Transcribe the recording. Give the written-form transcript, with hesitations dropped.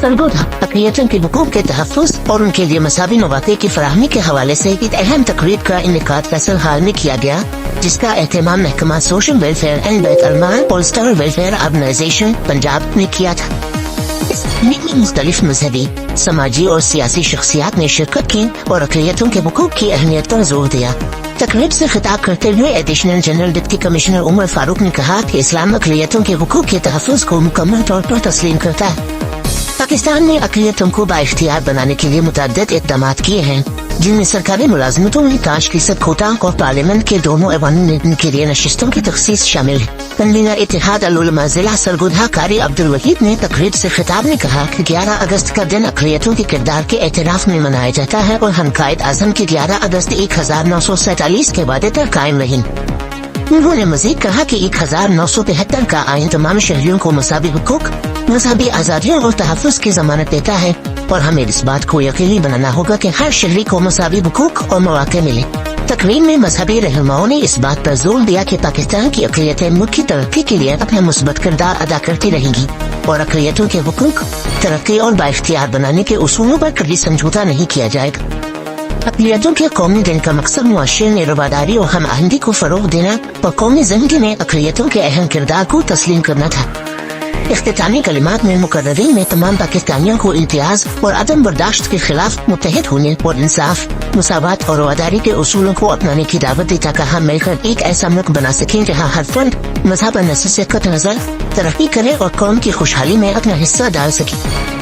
सरगोधा अक़लियतों के हुकूक के तहफ़्फ़ुज़ और उनके लिए मसावी मौक़े की फराहमी के हवाले से एक अहम तकरीब का इनेकाद फैसल हाल में किया गया, जिसका एहतमाम महकमा सोशल वेलफेयर एंड बैत-उल-माल पोलस्टर वेलफेयर ऑर्गेनाइजेशन पंजाब ने किया था। इस मीटिंग में मुख्तलिफ मजहबी, समाजी और सियासी शख्सियात ने शिरकत की और अक़लियतों के हुकूक की अहमियत पर जोर दिया। तकरीब से खिताब करते हुए additional general deputy commissioner Umar Farooq ने कहा कि इस्लाम अक़लियतों के हुकूक के तहफ़्फ़ुज़ को मुकम्मल तौर पर तस्लीम करता है। पाकिस्तान ने अक़लियतों को बाइख्तियार बनाने के लिए मुतअद्दिद इक़दामात किए हैं, जिनमें सरकारी मुलाज़मतों में 5% कोटा और पार्लियामेंट के दोनों ऐवान के लिए नशिस्तों की तख़सीस शामिल है। कन्वीनर इत्तेहाद अल-उलमा ज़िला सरगोधा कारी अब्दुल वहीद ने तकरीब से खिताब में कहा कि 11 अगस्त का दिन अक़लियतों के किरदार के एतराफ़ में मनाया जाता है और हम कायद आज़म के 11 अगस्त 1947 के वादे पर कायम रहीं। उन्होंने मजीद कहा कि 1973 का आइन तमाम शहरियों को मसावी हुकूक, मजहबी आज़ादियों और तहफ़्फ़ुज़ की ज़मानत देता है और हमें इस बात को यकीनी बनाना होगा कि हर शहरी को मसावी हुकूक और मौक़े मिले। तकरीब में मजहबी रहनुमाओं ने इस बात पर जोर दिया कि पाकिस्तान की अक़लियतें मुल्क की तरक्की के लिए अपना मुस्बत किरदार अदा करती रहेंगी और अक़लियतों के हुकूक, तरक्की और बाइख्तियार बनाने के उसूलों पर कभी समझौता नहीं किया जाएगा। अक़लियतों के कौमी दिन का मकसद मुआशरे में रवादारी और हम आहंगी को फ़रोग़ देना और कौमी ज़िंदगी में अक़लियतों के अहम किरदार को तस्लीम करना था। इख्तितामी कलिमात में मुकर्ररीन ने तमाम पाकिस्तानियों को इम्तियाज और अदम बर्दाश्त के खिलाफ मुत्तहिद होने और इंसाफ, मुसावात और रवादारी के उसूलों को अपनाने की दावत दी ताकि हम मिलकर एक ऐसा मुल्क बना सकें जहाँ हर फर्द मज़हब और नस्ल से कत नज़र तरक्की करे और कौम की खुशहाली में अपना हिस्सा डाल सके।